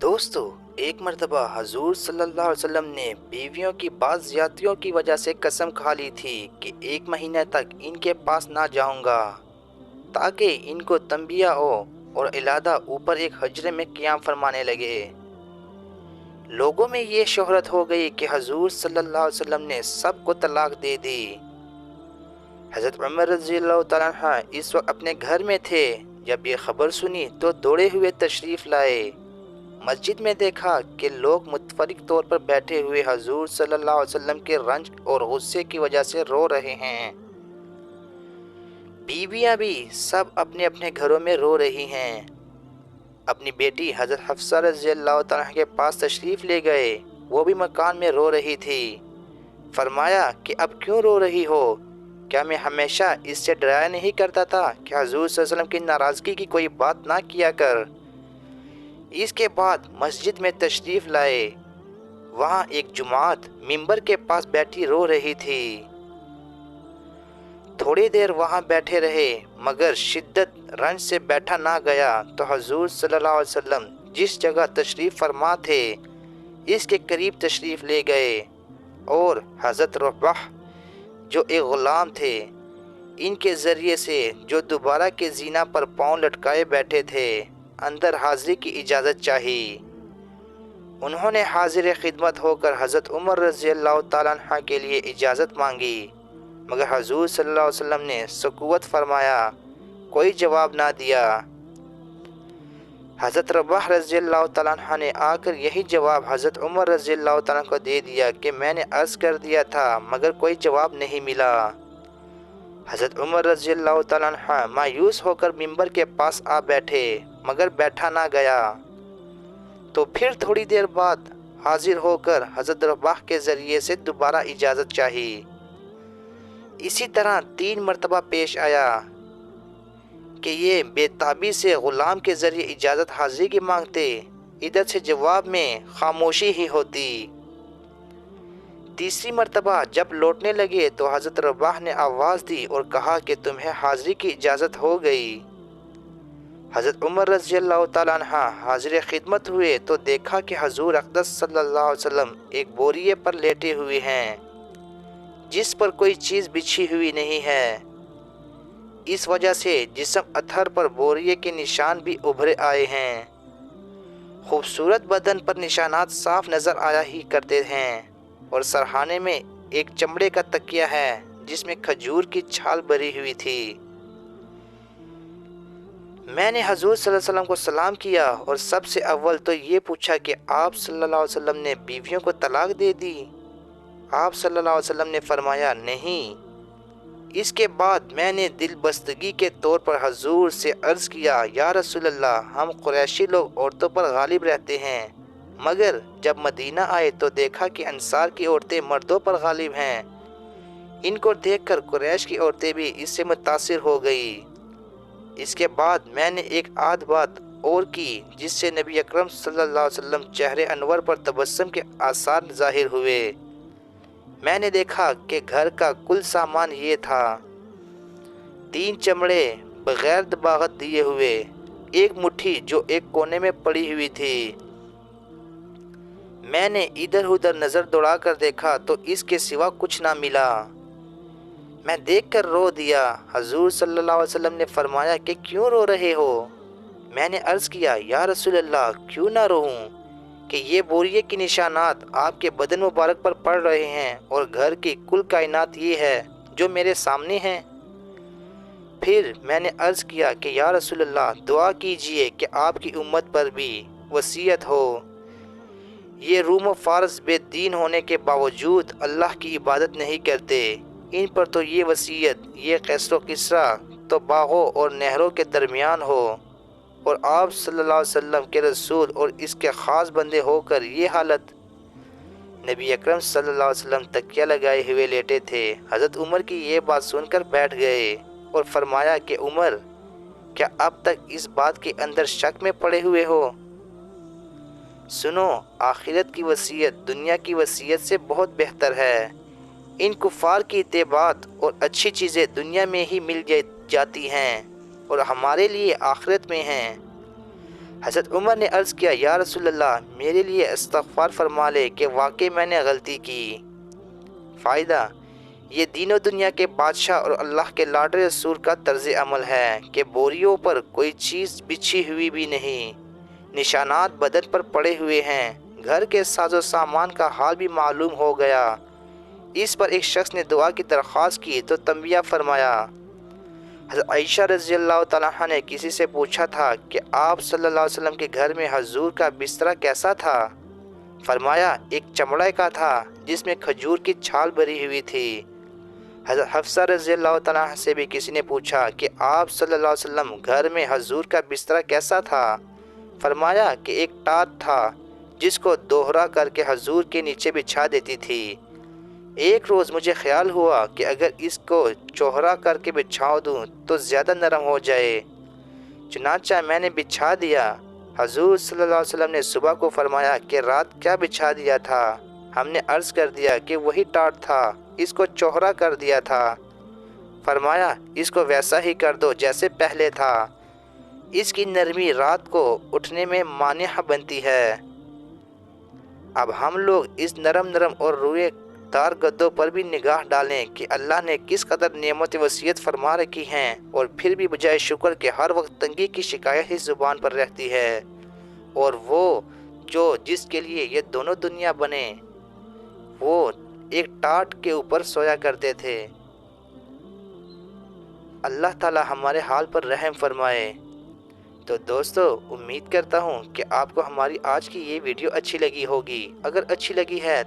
دوستو، ایک مرتبہ حضور صلی اللہ علیہ وسلم نے بیویوں کی بعض زیادتیوں کی وجہ سے قسم کھا لی تھی کہ 1 مہینہ تک ان کے پاس نہ جاؤں گا تاکہ ان کو تنبیہ ہو اور علادہ اوپر ایک حجرے میں قیام فرمانے لگے۔ لوگوں میں یہ شہرت ہو گئی کہ حضور صلی اللہ علیہ وسلم نے سب کو طلاق دے دی۔ حضرت عمر رضی اللہ تعالیٰ عنہ اس وقت اپنے گھر میں تھے۔ جب یہ خبر سنی تو دوڑے ہوئے تشریف لائے۔ مسجد میں دیکھا کہ لوگ متفرق طور پر بیٹھے ہوئے حضور صلی اللہ علیہ وسلم کے رنج اور غصے کی وجہ سے رو رہے ہیں۔ بیویاں بھی سب اپنے اپنے گھروں میں رو رہی ہیں۔ اپنی بیٹی حضرت حفصہ رضی اللہ تعالیٰ کے پاس تشریف لے گئے۔ وہ بھی مکان میں رو رہی تھی۔ فرمایا کہ اب کیوں رو رہی ہو؟ کیا میں ہمیشہ اس سے ڈرایا نہیں کرتا تھا کہ حضور صلی اللہ علیہ وسلم کی ناراضگی کی کوئی بات نہ کیا کر؟ اس کے بعد مسجد میں تشریف لائے۔ وہاں ایک جماعت منبر کے پاس بیٹھی رو رہی تھی۔ تھوڑی دیر وہاں بیٹھے رہے مگر شدت رنج سے بیٹھا نہ گیا تو حضور صلی اللہ علیہ وسلم جس جگہ تشریف فرما تھے اس کے قریب تشریف لے گئے اور حضرت رباح جو ایک غلام تھے ان کے ذریعے سے جو دوبارہ کے زینہ پر پاؤں لٹکائے بیٹھے تھے اندر حاضری کی اجازت چاہی۔ انہوں نے حاضر خدمت ہو کر حضرت عمر رضی اللہ تعالیٰ عنہ کے لیے اجازت مانگی مگر حضور صلی اللہ علیہ وسلم نے سکوت فرمایا، کوئی جواب نہ دیا۔ حضرت رباح رضی اللہ تعالیٰ عنہ نے آ کر یہی جواب حضرت عمر رضی اللہ تعالیٰ عنہ کو دے دیا کہ میں نے عرض کر دیا تھا مگر کوئی جواب نہیں ملا۔ حضرت عمر رضی اللہ تعالیٰ عنہ مایوس ہو کر منبر کے پاس آ بیٹھے مگر بیٹھا نہ گیا۔ تو پھر تھوڑی دیر بعد حاضر ہو کر حضرت رباح کے ذریعے سے دوبارہ اجازت چاہی۔ اسی طرح 3 مرتبہ پیش آیا کہ یہ بے تابی سے غلام کے ذریعے اجازت حاضری کی مانگتے، ادھر سے جواب میں خاموشی ہی ہوتی۔ تیسری مرتبہ جب لوٹنے لگے تو حضرت رباح نے آواز دی اور کہا کہ تمہیں حاضری کی اجازت ہو گئی۔ حضرت عمر رضی اللہ تعالیٰ عنہ حاضر خدمت ہوئے تو دیکھا کہ حضور اقدس صلی اللہ علیہ وسلم ایک بوریے پر لیٹے ہوئے ہیں جس پر کوئی چیز بچھی ہوئی نہیں ہے۔ اس وجہ سے جسم اطہر پر بوریے کے نشان بھی ابھرے آئے ہیں۔ خوبصورت بدن پر نشانات صاف نظر آیا ہی کرتے ہیں اور سرہانے میں ایک چمڑے کا تکیہ ہے جس میں کھجور کی چھال بھری ہوئی تھی۔ میں نے حضور صلی اللہ علیہ وسلم کو سلام کیا اور سب سے اول تو یہ پوچھا کہ آپ صلی اللہ علیہ وسلم نے بیویوں کو طلاق دے دی؟ آپ صلی اللہ علیہ وسلم نے فرمایا نہیں۔ اس کے بعد میں نے دل بستگی کے طور پر حضور سے عرض کیا، یا رسول اللہ، ہم قریشی لوگ عورتوں پر غالب رہتے ہیں مگر جب مدینہ آئے تو دیکھا کہ انصار کی عورتیں مردوں پر غالب ہیں۔ ان کو دیکھ کر قریش کی عورتیں بھی اس سے متاثر ہو گئی۔ اس کے بعد میں نے ایک آدھ بات اور کی جس سے نبی اکرم صلی اللہ علیہ وسلم چہرے انور پر تبسم کے آثار ظاہر ہوئے۔ میں نے دیکھا کہ گھر کا کل سامان یہ تھا: 3 چمڑے بغیر دباغت دیے ہوئے، ایک مٹھی جو ایک کونے میں پڑی ہوئی تھی۔ میں نے ادھر ادھر نظر دوڑا کر دیکھا تو اس کے سوا کچھ نہ ملا۔ میں دیکھ کر رو دیا۔ حضور صلی اللہ علیہ وسلم نے فرمایا کہ کیوں رو رہے ہو؟ میں نے عرض کیا، یا رسول اللہ، کیوں نہ روؤں کہ یہ بوریے کی نشانات آپ کے بدن مبارک پر پڑ رہے ہیں اور گھر کی کل کائنات یہ ہے جو میرے سامنے ہیں۔ پھر میں نے عرض کیا کہ یا رسول اللہ، دعا کیجئے کہ آپ کی امت پر بھی وصیت ہو۔ یہ روم و فارس بے دین ہونے کے باوجود اللہ کی عبادت نہیں کرتے، ان پر تو یہ وصیت، یہ قیصر و کسریٰ تو باغوں اور نہروں کے درمیان ہو، اور آپ صلی اللہ علیہ وسلم کے رسول اور اس کے خاص بندے ہو کر یہ حالت۔ نبی اکرم صلی اللہ علیہ وسلم تکیہ لگائے ہوئے لیٹے تھے۔ حضرت عمر کی یہ بات سن کر بیٹھ گئے اور فرمایا کہ عمر، کیا اب تک اس بات کے اندر شک میں پڑے ہوئے ہو؟ سنو، آخرت کی وصیت دنیا کی وصیت سے بہت بہتر ہے۔ ان کفار کی اتباعات اور اچھی چیزیں دنیا میں ہی مل جاتی ہیں اور ہمارے لیے آخرت میں ہیں۔ حضرت عمر نے عرض کیا یا رسول اللہ میرے لیے استغفار فرما لے کہ واقعی میں نے غلطی کی۔ فائدہ: یہ دین و دنیا کے بادشاہ اور اللہ کے لاڈلے رسول کا طرز عمل ہے کہ بوریوں پر کوئی چیز بچھی ہوئی بھی نہیں، نشانات بدن پر پڑے ہوئے ہیں، گھر کے ساز و سامان کا حال بھی معلوم ہو گیا۔ اس پر ایک شخص نے دعا کی درخواست کی تو تنبیہ فرمایا۔ حضرت عائشہ رضی اللہ تعالیٰ عنہ نے کسی سے پوچھا تھا کہ آپ صلی اللہ علیہ وسلم کے گھر میں حضور کا بستر کیسا تھا؟ فرمایا ایک چمڑے کا تھا جس میں کھجور کی چھال بھری ہوئی تھی۔ حضرت حفصہ رضی اللہ تعالیٰ عنہ سے بھی کسی نے پوچھا کہ آپ صلی اللہ علیہ وسلم گھر میں حضور کا بستر کیسا تھا؟ فرمایا کہ ایک ٹاٹ تھا جس کو دوہرا کر کے حضور کے نیچے بچھا دیتی تھی۔ ایک روز مجھے خیال ہوا کہ اگر اس کو چوہرا کر کے بچھا دوں تو زیادہ نرم ہو جائے، چنانچہ میں نے بچھا دیا۔ حضور صلی اللہ علیہ وسلم نے صبح کو فرمایا کہ رات کیا بچھا دیا تھا؟ ہم نے عرض کر دیا کہ وہی ٹاٹ تھا، اس کو چوہرا کر دیا تھا۔ فرمایا اس کو ویسا ہی کر دو جیسے پہلے تھا، اس کی نرمی رات کو اٹھنے میں مانع بنتی ہے۔ اب ہم لوگ اس نرم اور روئے دار گدوں پر بھی نگاہ ڈالیں کہ اللہ نے کس قدر نعمت وسیعت فرما رکھی ہیں، اور پھر بھی بجائے شکر کے ہر وقت تنگی کی شکایت ہی زبان پر رہتی ہے۔ اور وہ جو جس کے لیے یہ دونوں دنیا بنے، وہ ایک ٹاٹ کے اوپر سویا کرتے تھے۔ اللہ تعالی ہمارے حال پر رحم فرمائے۔ تو دوستو، امید کرتا ہوں کہ آپ کو ہماری آج کی یہ ویڈیو اچھی لگی ہوگی۔ اگر اچھی لگی ہے